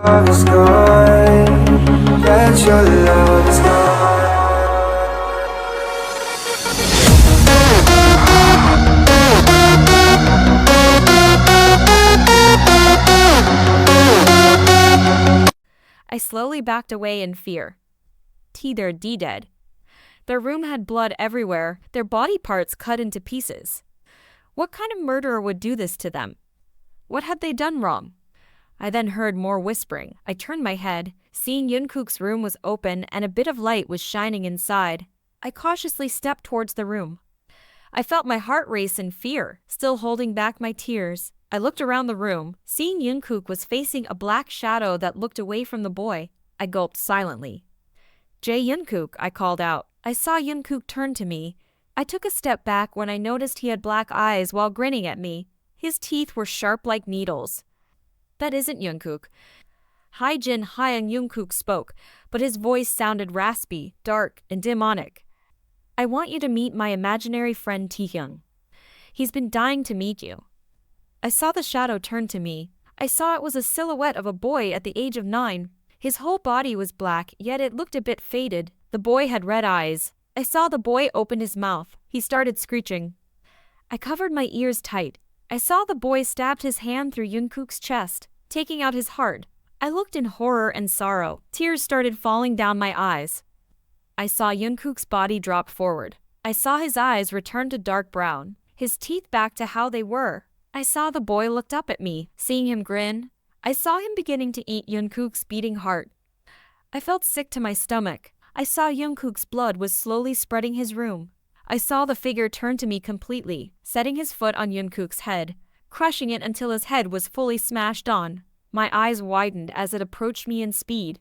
love is gone, that your love is gone. I slowly backed away in fear. They're dead. Their room had blood everywhere, their body parts cut into pieces. What kind of murderer would do this to them? What had they done wrong? I then heard more whispering. I turned my head, seeing Jungkook's room was open and a bit of light was shining inside. I cautiously stepped towards the room. I felt my heart race in fear, still holding back my tears. I looked around the room, seeing Jungkook was facing a black shadow that looked away from the boy. I gulped silently. Jungkook, I called out. I saw Jungkook turn to me. I took a step back when I noticed he had black eyes while grinning at me. His teeth were sharp like needles. That isn't Jungkook. Hi Jin Hyung, Jungkook spoke, but his voice sounded raspy, dark, and demonic. I want you to meet my imaginary friend Taehyung. He's been dying to meet you. I saw the shadow turn to me. I saw it was a silhouette of a boy at the age of 9. His whole body was black, yet it looked a bit faded. The boy had red eyes. I saw the boy open his mouth. He started screeching. I covered my ears tight. I saw the boy stabbed his hand through Jungkook's chest, taking out his heart. I looked in horror and sorrow. Tears started falling down my eyes. I saw Jungkook's body drop forward. I saw his eyes return to dark brown, his teeth back to how they were. I saw the boy looked up at me, seeing him grin. I saw him beginning to eat Jungkook's beating heart. I felt sick to my stomach. I saw Jungkook's blood was slowly spreading his room. I saw the figure turn to me completely, setting his foot on Jungkook's head, crushing it until his head was fully smashed on. My eyes widened as it approached me in speed.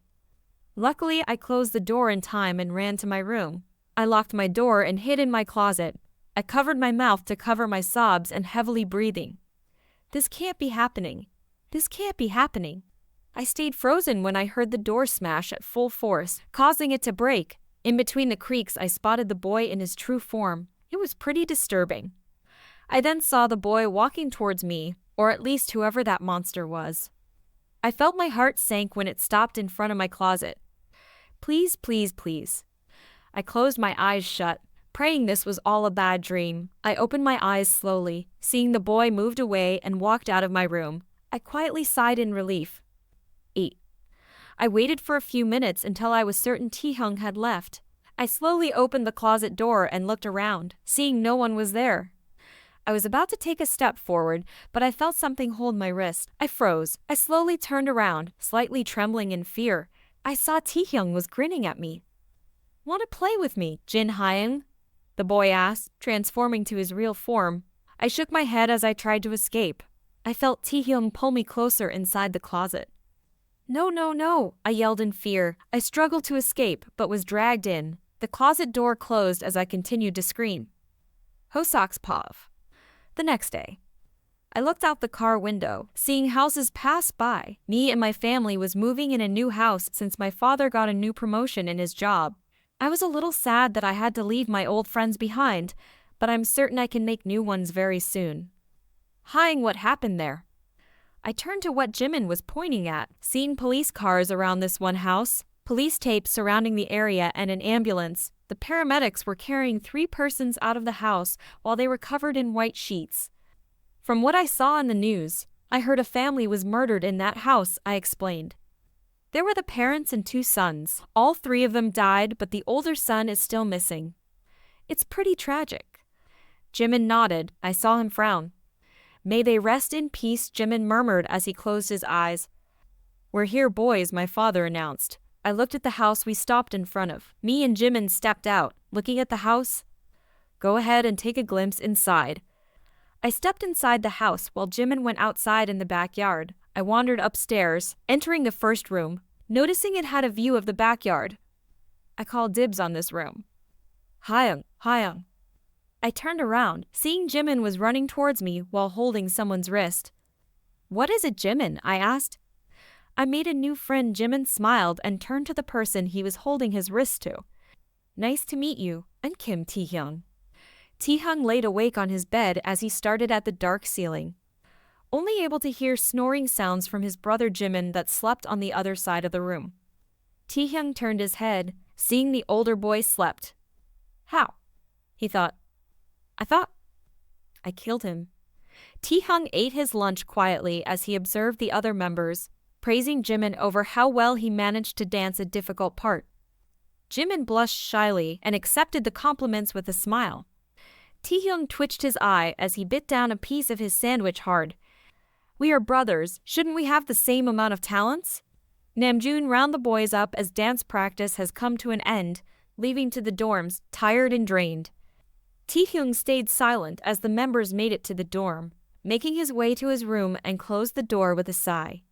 Luckily, I closed the door in time and ran to my room. I locked my door and hid in my closet. I covered my mouth to cover my sobs and heavily breathing. This can't be happening. This can't be happening. I stayed frozen when I heard the door smash at full force, causing it to break. In between the creaks, I spotted the boy in his true form. It was pretty disturbing. I then saw the boy walking towards me, or at least whoever that monster was. I felt my heart sank when it stopped in front of my closet. Please, please, please. I closed my eyes shut, praying this was all a bad dream. I opened my eyes slowly, seeing the boy moved away and walked out of my room. I quietly sighed in relief. 8. I waited for a few minutes until I was certain Taehyung had left. I slowly opened the closet door and looked around, seeing no one was there. I was about to take a step forward, but I felt something hold my wrist. I froze. I slowly turned around, slightly trembling in fear. I saw Taehyung was grinning at me. Want to play with me, Jin Hyung? The boy asked, transforming to his real form. I shook my head as I tried to escape. I felt Taehyung pull me closer inside the closet. No, no, no, I yelled in fear. I struggled to escape, but was dragged in. The closet door closed as I continued to scream. Hosok's Pov. The next day. I looked out the car window, seeing houses pass by. Me and my family was moving in a new house since my father got a new promotion in his job. I was a little sad that I had to leave my old friends behind, but I'm certain I can make new ones very soon. Hyung, what happened there? I turned to what Jimin was pointing at, seeing police cars around this one house, police tape surrounding the area and an ambulance. The paramedics were carrying 3 persons out of the house while they were covered in white sheets. From what I saw in the news, I heard a family was murdered in that house, I explained. There were the parents and 2 sons. All 3 of them died, but the older son is still missing. It's pretty tragic. Jimin nodded. I saw him frown. May they rest in peace, Jimin murmured as he closed his eyes. We're here, boys, my father announced. I looked at the house we stopped in front of. Me and Jimin stepped out, looking at the house. Go ahead and take a glimpse inside. I stepped inside the house while Jimin went outside in the backyard. I wandered upstairs, entering the first room, noticing it had a view of the backyard. I called dibs on this room. Hyung, Hyung. I turned around, seeing Jimin was running towards me while holding someone's wrist. What is it, Jimin? I asked. I made a new friend. Jimin smiled and turned to the person he was holding his wrist to. Nice to meet you, I'm Kim Taehyung. Taehyung laid awake on his bed as he started at the dark ceiling. only able to hear snoring sounds from his brother Jimin that slept on the other side of the room. Taehyung turned his head, seeing the older boy slept. How? He thought. I killed him. Taehyung ate his lunch quietly as he observed the other members, praising Jimin over how well he managed to dance a difficult part. Jimin blushed shyly and accepted the compliments with a smile. Taehyung twitched his eye as he bit down a piece of his sandwich hard. We are brothers, shouldn't we have the same amount of talents? Namjoon rounded the boys up as dance practice has come to an end, leaving to the dorms, tired and drained. Taehyung stayed silent as the members made it to the dorm, making his way to his room and closed the door with a sigh.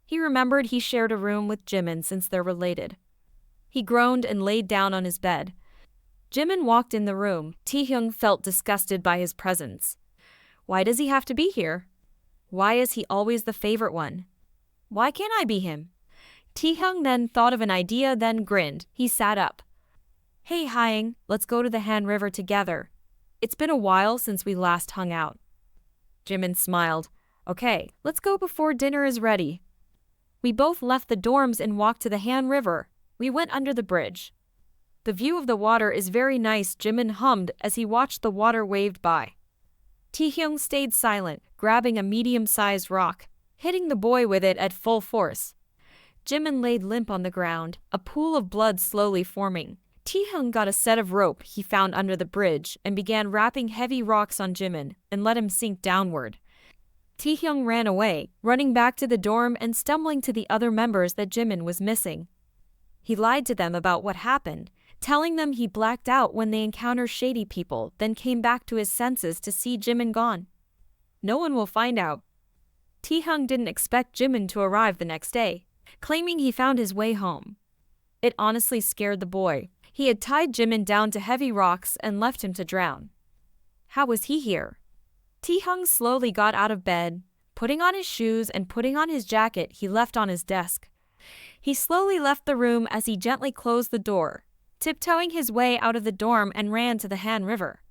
He remembered he shared a room with Jimin since they're related. He groaned and laid down on his bed. Jimin walked in the room. Taehyung felt disgusted by his presence. Why does he have to be here? Why is he always the favorite one? Why can't I be him? Taehyung then thought of an idea, then grinned. He sat up. Hey Hyung, let's go to the Han River together. It's been a while since we last hung out. Jimin smiled. Okay, let's go before dinner is ready. We both left the dorms and walked to the Han River. We went under the bridge. The view of the water is very nice, Jimin hummed as he watched the water waved by. Taehyung stayed silent, grabbing a medium-sized rock, hitting the boy with it at full force. Jimin laid limp on the ground, a pool of blood slowly forming. Taehyung got a set of rope he found under the bridge and began wrapping heavy rocks on Jimin and let him sink downward. Taehyung ran away, running back to the dorm and stumbling to the other members that Jimin was missing. He lied to them about what happened, telling them he blacked out when they encountered shady people, then came back to his senses to see Jimin gone. No one will find out. Taehyung didn't expect Jimin to arrive the next day, claiming he found his way home. It honestly scared the boy. He had tied Jimin down to heavy rocks and left him to drown. How was he here? Taehyung slowly got out of bed, putting on his shoes and putting on his jacket he left on his desk. He slowly left the room as he gently closed the door, tiptoeing his way out of the dorm and ran to the Han River.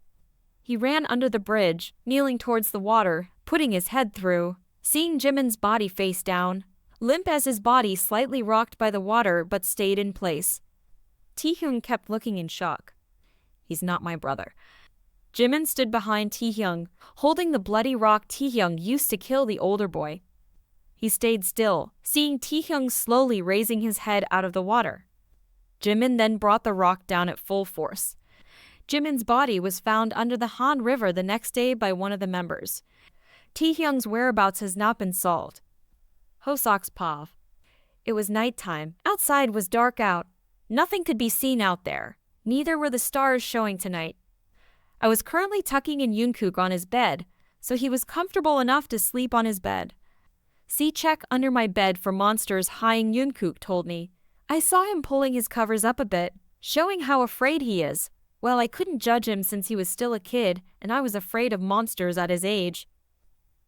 He ran under the bridge, kneeling towards the water, putting his head through, seeing Jimin's body face down, limp as his body slightly rocked by the water but stayed in place. Taehyung kept looking in shock. He's not my brother. Jimin stood behind Taehyung, holding the bloody rock Taehyung used to kill the older boy. He stayed still, seeing Taehyung slowly raising his head out of the water. Jimin then brought the rock down at full force. Jimin's body was found under the Han River the next day by one of the members. Taehyung's whereabouts has not been solved. Hoseok's POV. It was nighttime. Outside was dark out. Nothing could be seen out there. Neither were the stars showing tonight. I was currently tucking in Jungkook on his bed, so he was comfortable enough to sleep on his bed. See, check under my bed for monsters, Hyung, Jungkook told me. I saw him pulling his covers up a bit, showing how afraid he is. Well, I couldn't judge him since he was still a kid, and I was afraid of monsters at his age.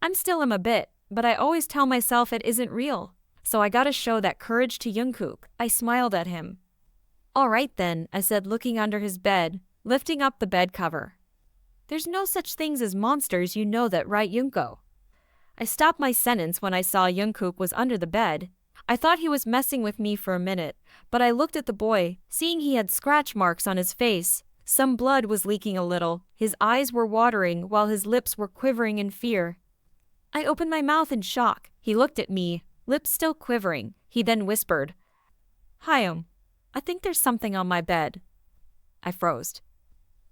I'm still him a bit, but I always tell myself it isn't real. So I gotta show that courage to Jungkook. I smiled at him. All right then, I said, looking under his bed, lifting up the bed cover. There's no such things as monsters, you know that, right, Jungkook? I stopped my sentence when I saw Jungkook was under the bed. I thought he was messing with me for a minute, but I looked at the boy, seeing he had scratch marks on his face. Some blood was leaking a little. His eyes were watering while his lips were quivering in fear. I opened my mouth in shock. He looked at me, lips still quivering. He then whispered, Hyung, I think there's something on my bed. I froze.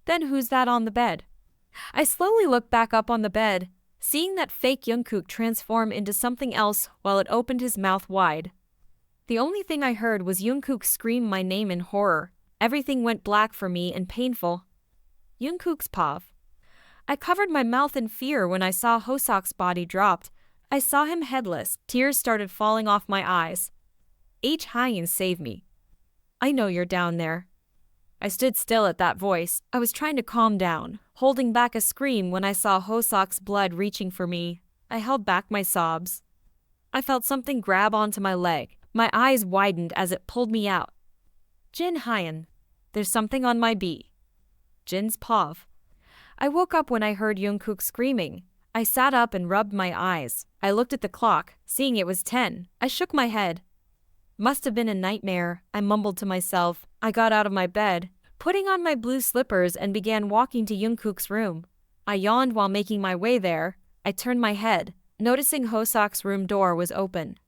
Then who's that on the bed? I slowly looked back up on the bed, seeing that fake Jungkook transform into something else while it opened his mouth wide. The only thing I heard was Jungkook scream my name in horror. Everything went black for me and painful. Jungkook's POV. I covered my mouth in fear when I saw Hoseok's body dropped. I saw him headless. Tears started falling off my eyes. Hyun, save me. I know you're down there. I stood still at that voice. I was trying to calm down, holding back a scream when I saw Hoseok's blood reaching for me. I held back my sobs. I felt something grab onto my leg. My eyes widened as it pulled me out. Jin Hyun. There's something on my B. Jin's POV. I woke up when I heard Jungkook screaming. I sat up and rubbed my eyes. I looked at the clock, seeing it was 10. I shook my head. Must have been a nightmare, I mumbled to myself. I got out of my bed, putting on my blue slippers and began walking to Jungkook's room. I yawned while making my way there. I turned my head, noticing Hoseok's room door was open.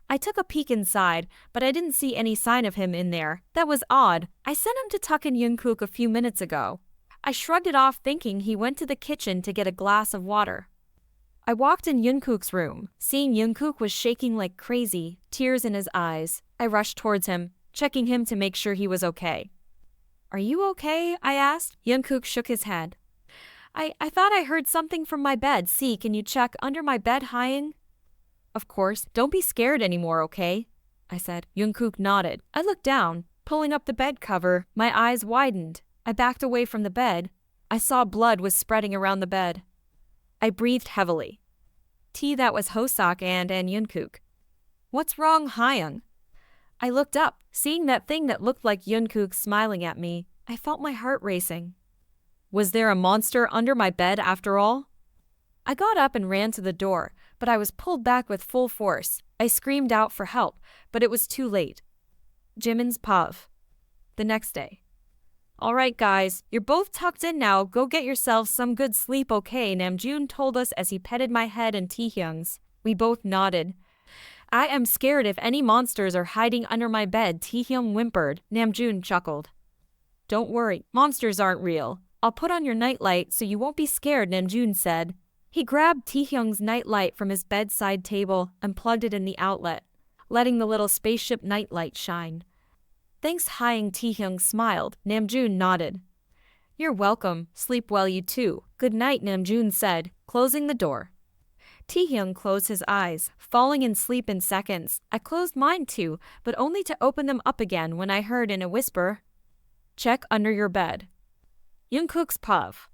I took a peek inside, but I didn't see any sign of him in there. That was odd. I sent him to tuck in Jungkook a few minutes ago. I shrugged it off thinking he went to the kitchen to get a glass of water. I walked in Jungkook's room. Seeing Jungkook was shaking like crazy, tears in his eyes. I rushed towards him, checking him to make sure he was okay. "Are you okay?" I asked. Jungkook shook his head. I thought I heard something from my bed. See, can you check under my bed, Hyung? Of course. Don't be scared anymore, okay? I said. Jungkook nodded. I looked down, pulling up the bed cover. My eyes widened. I backed away from the bed. I saw blood was spreading around the bed. I breathed heavily. That was Hoseok and Jungkook. What's wrong, Hyung? I looked up, seeing that thing that looked like Jungkook smiling at me. I felt my heart racing. Was there a monster under my bed after all? I got up and ran to the door, but I was pulled back with full force. I screamed out for help, but it was too late. Jimin's Pav. The next day. All right, guys, you're both tucked in now. Go get yourselves some good sleep, okay? Namjoon told us as he petted my head and Taehyung's. We both nodded. I am scared if any monsters are hiding under my bed, Taehyung whimpered. Namjoon chuckled. Don't worry, monsters aren't real. I'll put on your nightlight so you won't be scared, Namjoon said. He grabbed Taehyung's nightlight from his bedside table and plugged it in the outlet, letting the little spaceship nightlight shine. Thanks, Hyung. Taehyung smiled. Namjoon nodded. You're welcome. Sleep well, you too. Good night, Namjoon said, closing the door. Taehyung closed his eyes, falling in sleep in seconds. I closed mine too, but only to open them up again when I heard in a whisper, check under your bed. Jungkook's Pav.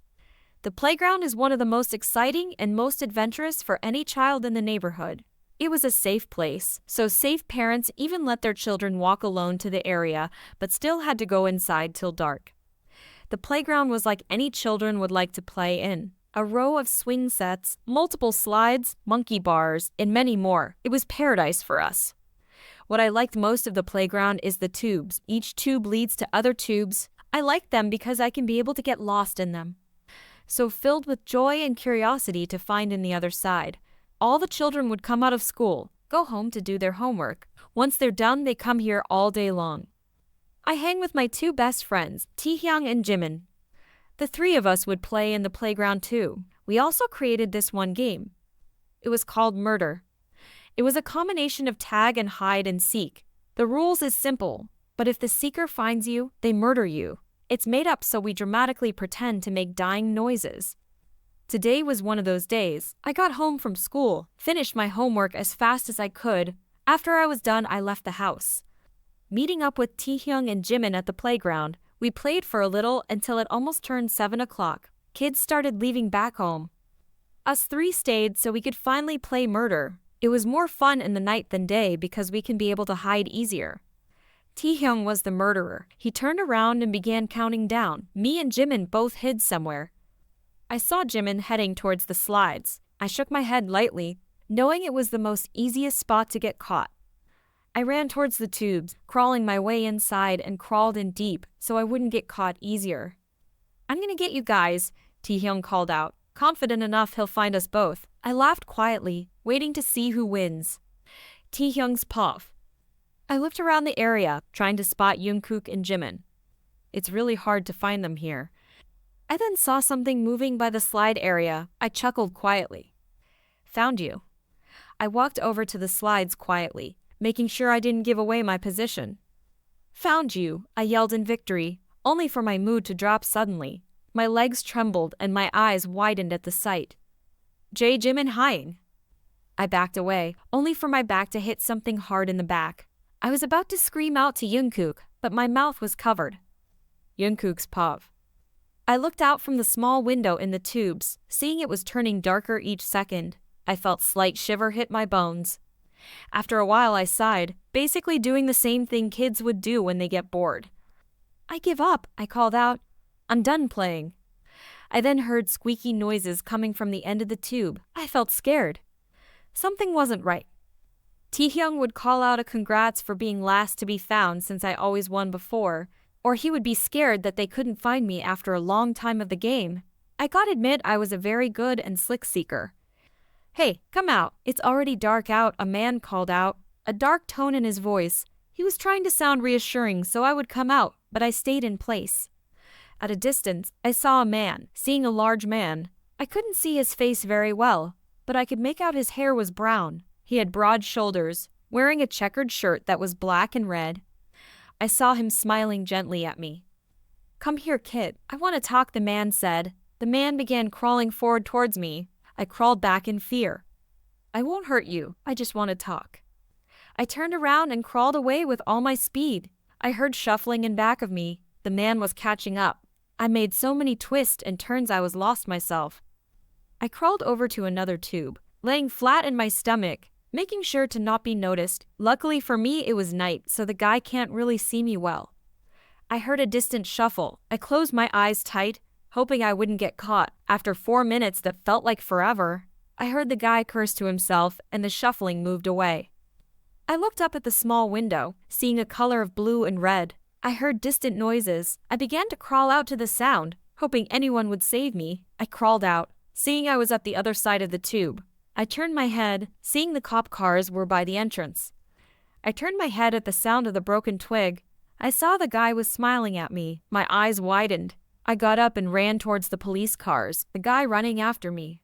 The playground is one of the most exciting and most adventurous for any child in the neighborhood. It was a safe place, so safe parents even let their children walk alone to the area, but still had to go inside till dark. The playground was like any children would like to play in. A row of swing sets, multiple slides, monkey bars, and many more. It was paradise for us. What I liked most of the playground is the tubes. Each tube leads to other tubes. I like them because I can be able to get lost in them. So filled with joy and curiosity to find in the other side. All the children would come out of school, go home to do their homework. Once they're done, they come here all day long. I hang with my two best friends, Taehyung and Jimin. The three of us would play in the playground too. We also created this one game. It was called Murder. It was a combination of tag and hide and seek. The rules is simple, but if the seeker finds you, they murder you. It's made up so we dramatically pretend to make dying noises. Today was one of those days. I got home from school, finished my homework as fast as I could. After I was done, I left the house. Meeting up with Taehyung and Jimin at the playground, we played for a little until it almost turned 7 o'clock. Kids started leaving back home. Us three stayed so we could finally play Murder. It was more fun in the night than day because we can be able to hide easier. Taehyung was the murderer. He turned around and began counting down. Me and Jimin both hid somewhere. I saw Jimin heading towards the slides. I shook my head lightly, knowing it was the most easiest spot to get caught. I ran towards the tubes, crawling my way inside and crawled in deep so I wouldn't get caught easier. I'm gonna get you guys, Taehyung called out, confident enough he'll find us both. I laughed quietly, waiting to see who wins. Taehyung's Pav. I looked around the area, trying to spot Jungkook and Jimin. It's really hard to find them here. I then saw something moving by the slide area. I chuckled quietly. Found you. I walked over to the slides quietly, making sure I didn't give away my position. Found you, I yelled in victory, only for my mood to drop suddenly. My legs trembled and my eyes widened at the sight. Jimin Hyung. I backed away, only for my back to hit something hard in the back. I was about to scream out to Jungkook, but my mouth was covered. Jungkook's Pav. I looked out from the small window in the tubes, seeing it was turning darker each second. I felt slight shiver hit my bones. After a while I sighed, basically doing the same thing kids would do when they get bored. I give up, I called out. I'm done playing. I then heard squeaky noises coming from the end of the tube. I felt scared. Something wasn't right. Taehyung would call out a congrats for being last to be found since I always won before, or he would be scared that they couldn't find me after a long time of the game. I gotta admit I was a very good and slick seeker. "Hey, come out, it's already dark out," a man called out, a dark tone in his voice. He was trying to sound reassuring so I would come out, but I stayed in place. At a distance, I saw a man, seeing a large man. I couldn't see his face very well, but I could make out his hair was brown. He had broad shoulders, wearing a checkered shirt that was black and red. I saw him smiling gently at me. "Come here, kid, I want to talk," the man said. The man began crawling forward towards me. I crawled back in fear. "I won't hurt you, I just want to talk." I turned around and crawled away with all my speed. I heard shuffling in back of me. The man was catching up. I made so many twists and turns I was lost myself. I crawled over to another tube, laying flat in my stomach, making sure to not be noticed. Luckily for me it was night, so the guy can't really see me well. I heard a distant shuffle. I closed my eyes tight, hoping I wouldn't get caught. After 4 minutes that felt like forever, I heard the guy curse to himself and the shuffling moved away. I looked up at the small window, seeing a color of blue and red. I heard distant noises. I began to crawl out to the sound, hoping anyone would save me. I crawled out, seeing I was at the other side of the tube. I turned my head, seeing the cop cars were by the entrance. I turned my head at the sound of the broken twig. I saw the guy was smiling at me. My eyes widened. I got up and ran towards the police cars, the guy running after me.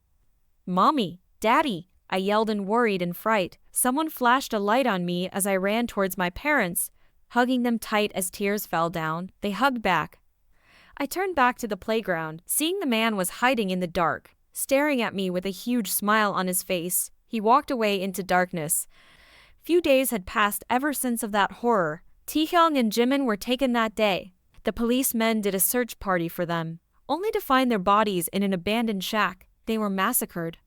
"Mommy, Daddy," I yelled in worried and fright. Someone flashed a light on me as I ran towards my parents, hugging them tight as tears fell down. They hugged back. I turned back to the playground, seeing the man was hiding in the dark, staring at me with a huge smile on his face. He walked away into darkness. Few days had passed ever since of that horror. Taehyung and Jimin were taken that day. The policemen did a search party for them, only to find their bodies in an abandoned shack. They were massacred.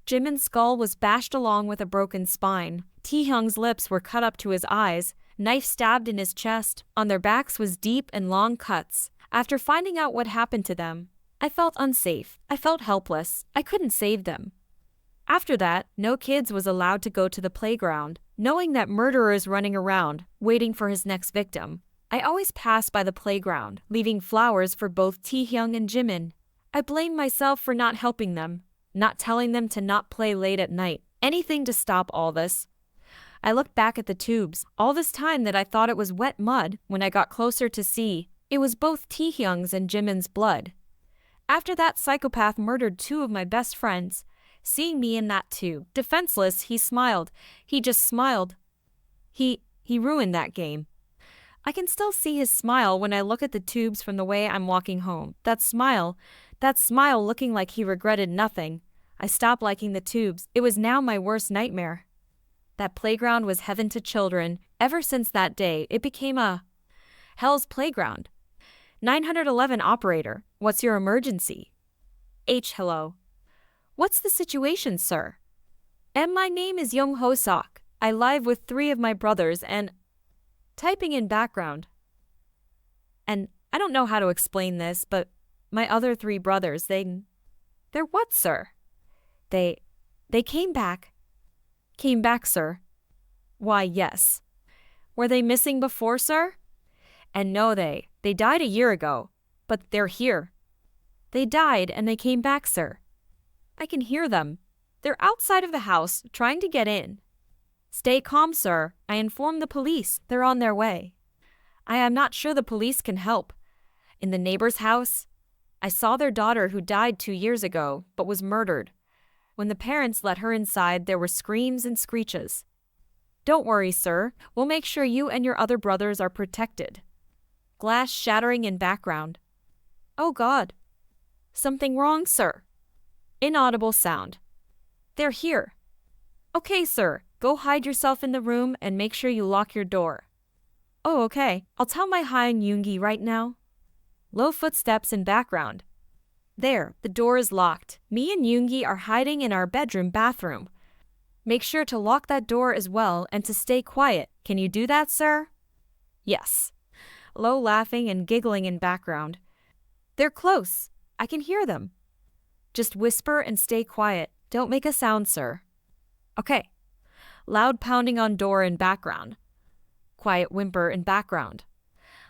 Jimin's skull was bashed along with a broken spine. Taehyung's lips were cut up to his eyes, knife stabbed in his chest. On their backs was deep and long cuts. After finding out what happened to them, I felt unsafe. I felt helpless. I couldn't save them. After that, no kids was allowed to go to the playground, knowing that murderer is running around, waiting for his next victim. I always passed by the playground, leaving flowers for both Taehyung and Jimin. I blamed myself for not helping them, not telling them to not play late at night, anything to stop all this. I looked back at the tubes. All this time that I thought it was wet mud, when I got closer to see, it was both Taehyung's and Jimin's blood. After that psychopath murdered 2 of my best friends, seeing me in that tube, defenseless, he smiled. He just smiled. He ruined that game. I can still see his smile when I look at the tubes from the way I'm walking home. That smile looking like he regretted nothing. I stopped liking the tubes. It was now my worst nightmare. That playground was heaven to children. Ever since that day, it became a hell's playground. 911 operator, what's your emergency? Hello. What's the situation, sir? My name is Young Ho Sok. I live with 3 of my brothers and typing in background. And I don't know how to explain this, but my other 3 brothers, they're what, sir? They came back. Came back, sir. Why, yes. Were they missing before, sir? And no, they died a year ago, but they're here. They died and they came back, sir. I can hear them. They're outside of the house, trying to get in. Stay calm, sir. I informed the police. They're on their way. I am not sure the police can help. In the neighbor's house, I saw their daughter who died 2 years ago, but was murdered. When the parents let her inside, there were screams and screeches. Don't worry, sir. We'll make sure you and your other brothers are protected. Glass shattering in background. Oh God. Something wrong, sir. Inaudible sound. They're here. Okay, sir. Go hide yourself in the room and make sure you lock your door. Oh, okay. I'll tell my Han Yoongi right now. Low footsteps in background. There, the door is locked. Me and Yoongi are hiding in our bathroom. Make sure to lock that door as well and to stay quiet. Can you do that, sir? Yes. Low laughing and giggling in background. They're close. I can hear them. Just whisper and stay quiet. Don't make a sound, sir. Okay. Loud pounding on door in background. Quiet whimper in background.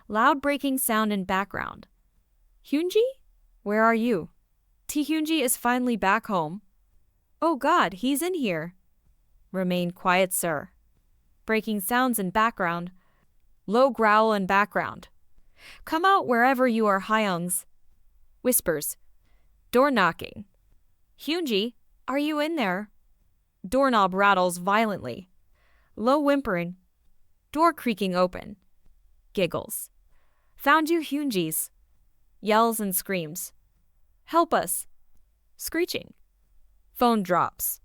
Loud breaking sound in background. Hyunji? Where are you? Taehyungji is finally back home. Oh God, he's in here. Remain quiet, sir. Breaking sounds in background. Low growl in background. Come out wherever you are, Hyungs. Whispers. Door knocking. Hyunji, are you in there? Doorknob rattles violently. Low whimpering. Door creaking open. Giggles. Found you, Hyunjis. Yells and screams. Help us. Screeching. Phone drops.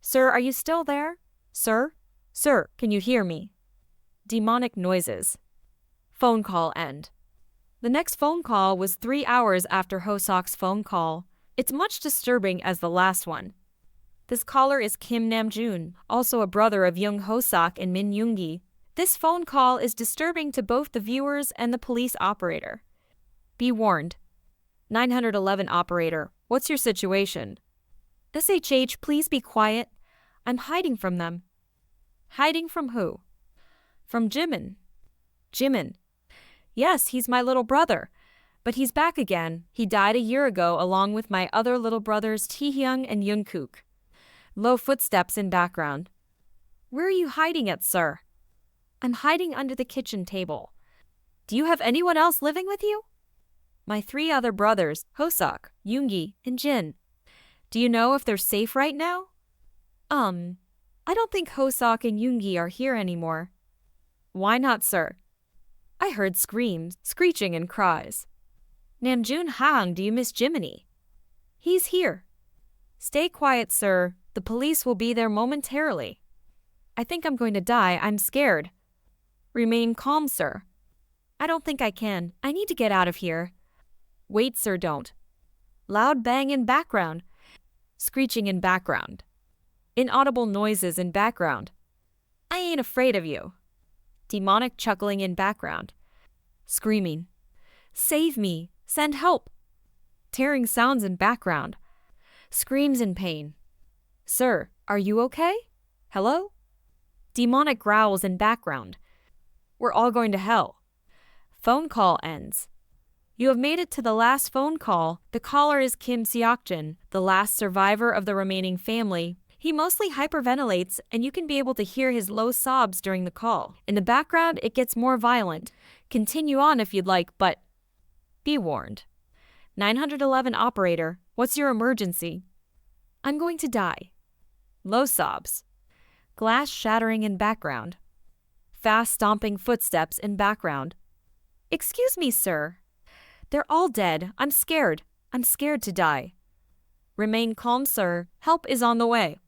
Sir, are you still there? Sir? Sir, can you hear me? Demonic noises. Phone call end. The next phone call was 3 hours after Hoseok's phone call. It's much disturbing as the last one. This caller is Kim Namjoon, also a brother of Jung Hoseok and Min Yoongi. This phone call is disturbing to both the viewers and the police operator. Be warned. 911 operator, what's your situation? SHH, please be quiet. I'm hiding from them. Hiding from who? From Jimin. Jimin. Yes, he's my little brother. But he's back again. He died a year ago along with my other little brothers Taehyung and Jungkook. Low footsteps in background. Where are you hiding at, sir? I'm hiding under the kitchen table. Do you have anyone else living with you? My 3 other brothers, Hoseok, Yoongi, and Jin. Do you know if they're safe right now? I don't think Hoseok and Yoongi are here anymore. Why not, sir? I heard screams, screeching, and cries. Namjoon Hang, do you miss Jiminy? He's here. Stay quiet, sir. The police will be there momentarily. I think I'm going to die. I'm scared. Remain calm, sir. I don't think I can. I need to get out of here. Wait, sir, don't. Loud bang in background. Screeching in background. Inaudible noises in background. I ain't afraid of you. Demonic chuckling in background. Screaming. Save me. Send help. Tearing sounds in background. Screams in pain. Sir, are you okay? Hello? Demonic growls in background. We're all going to hell. Phone call ends. You have made it to the last phone call. The caller is Kim Taehyung, the last survivor of the remaining family. He mostly hyperventilates, and you can be able to hear his low sobs during the call. In the background, it gets more violent. Continue on if you'd like, but be warned. 911 operator, what's your emergency? I'm going to die. Low sobs. Glass shattering in background. Fast stomping footsteps in background. Excuse me, sir. They're all dead. I'm scared. I'm scared to die. Remain calm, sir. Help is on the way.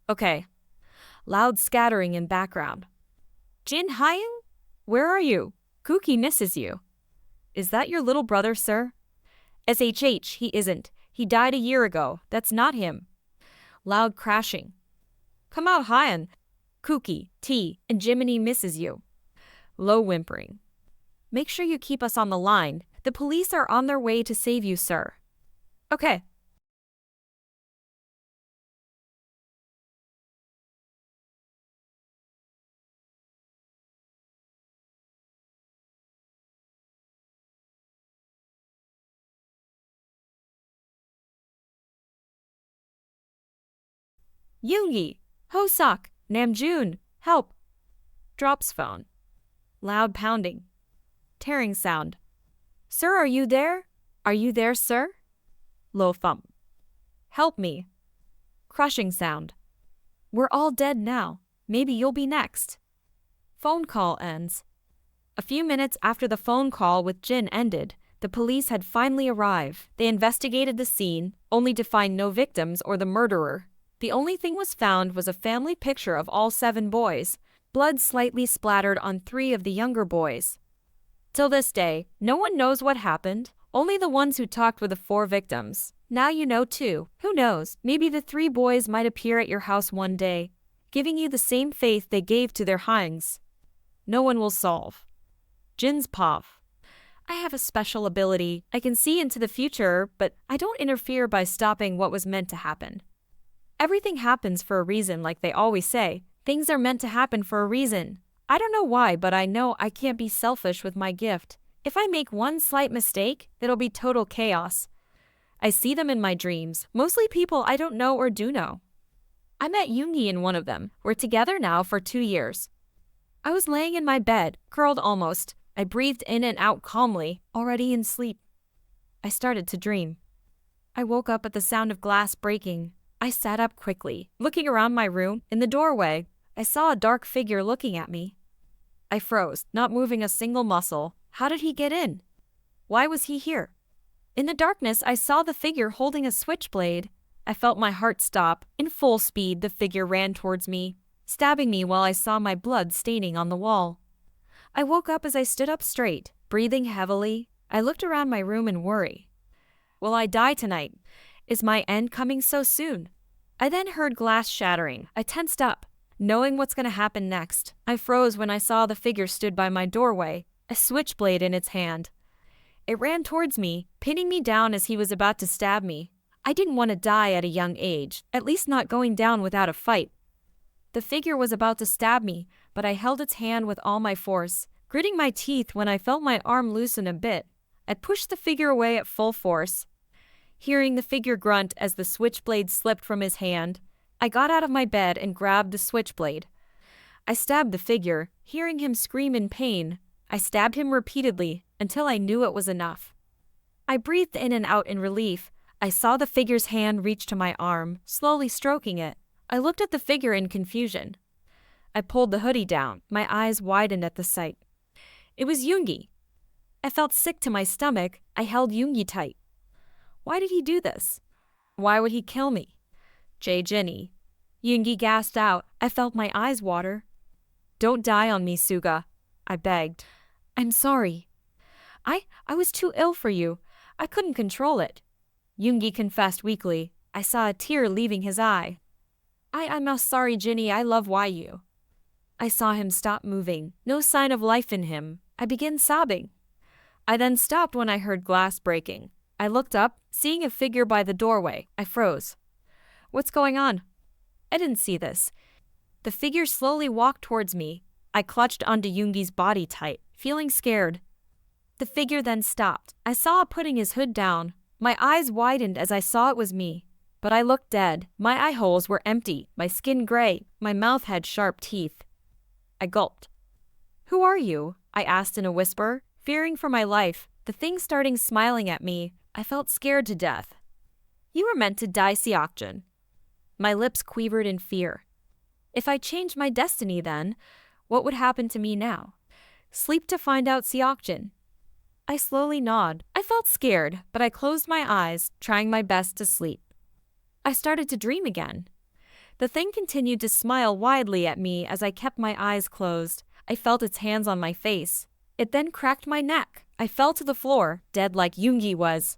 Okay. Loud scattering in background. Jin Hyung? Where are you? Kookie misses you. Is that your little brother, sir? SHH, he isn't. He died a year ago. That's not him. Loud crashing. Come out, Hyun. Kookie, T, and Jiminy misses you. Low whimpering. Make sure you keep us on the line. The police are on their way to save you, sir. Okay. Yoongi, Hoseok, Namjoon, help. Drops phone. Loud pounding. Tearing sound. Sir, are you there? Are you there, sir? Low thump. Help me. Crushing sound. We're all dead now. Maybe you'll be next. Phone call ends. A few minutes after the phone call with Jin ended, the police had finally arrived. They investigated the scene, only to find no victims or the murderer. The only thing was found was a family picture of all 7 boys, blood slightly splattered on 3 of the younger boys. Till this day, no one knows what happened, only the ones who talked with the 4 victims. Now you know too. Who knows, maybe the 3 boys might appear at your house one day, giving you the same faith they gave to their Hyungs. No one will solve. Jin's Pov. I have a special ability. I can see into the future, but I don't interfere by stopping what was meant to happen. Everything happens for a reason, like they always say. Things are meant to happen for a reason. I don't know why, but I know I can't be selfish with my gift. If I make one slight mistake, it'll be total chaos. I see them in my dreams, mostly people I don't know or do know. I met Yoongi in one of them. We're together now for 2 years. I was laying in my bed, curled almost. I breathed in and out calmly, already in sleep. I started to dream. I woke up at the sound of glass breaking. I sat up quickly, looking around my room. In the doorway, I saw a dark figure looking at me. I froze, not moving a single muscle. How did he get in? Why was he here? In the darkness, I saw the figure holding a switchblade. I felt my heart stop. In full speed, the figure ran towards me, stabbing me while I saw my blood staining on the wall. I woke up as I stood up straight, breathing heavily. I looked around my room in worry. Will I die tonight? Is my end coming so soon? I then heard glass shattering. I tensed up, knowing what's going to happen next. I froze when I saw the figure stood by my doorway, a switchblade in its hand. It ran towards me, pinning me down as he was about to stab me. I didn't want to die at a young age, at least not going down without a fight. The figure was about to stab me, but I held its hand with all my force, gritting my teeth when I felt my arm loosen a bit. I pushed the figure away at full force. Hearing the figure grunt as the switchblade slipped from his hand, I got out of my bed and grabbed the switchblade. I stabbed the figure, hearing him scream in pain. I stabbed him repeatedly until I knew it was enough. I breathed in and out in relief. I saw the figure's hand reach to my arm, slowly stroking it. I looked at the figure in confusion. I pulled the hoodie down. My eyes widened at the sight. It was Yoongi. I felt sick to my stomach. I held Yoongi tight. Why did he do this? Why would he kill me? Jenny. Yoongi gasped out. I felt my eyes water. Don't die on me, Suga, I begged. I'm sorry. I was too ill for you. I couldn't control it. Yoongi confessed weakly. I saw a tear leaving his eye. I'm sorry, Jinny. I love you. I saw him stop moving. No sign of life in him. I began sobbing. I then stopped when I heard glass breaking. I looked up, seeing a figure by the doorway. I froze. What's going on? I didn't see this. The figure slowly walked towards me. I clutched onto Yoongi's body tight, feeling scared. The figure then stopped. I saw it putting his hood down. My eyes widened as I saw it was me. But I looked dead. My eye holes were empty, my skin gray, my mouth had sharp teeth. I gulped. Who are you? I asked in a whisper, fearing for my life. The thing starting smiling at me. I felt scared to death. You were meant to die, Seokjin. My lips quivered in fear. If I changed my destiny then, what would happen to me now? Sleep to find out, Seokjin. I slowly nodded. I felt scared, but I closed my eyes, trying my best to sleep. I started to dream again. The thing continued to smile widely at me as I kept my eyes closed. I felt its hands on my face. It then cracked my neck. I fell to the floor, dead like Yoongi was.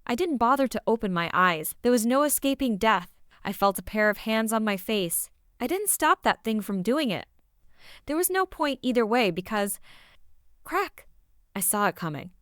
I didn't bother to open my eyes. There was no escaping death. I felt a pair of hands on my face. I didn't stop that thing from doing it. There was no point either way because... Crack! I saw it coming.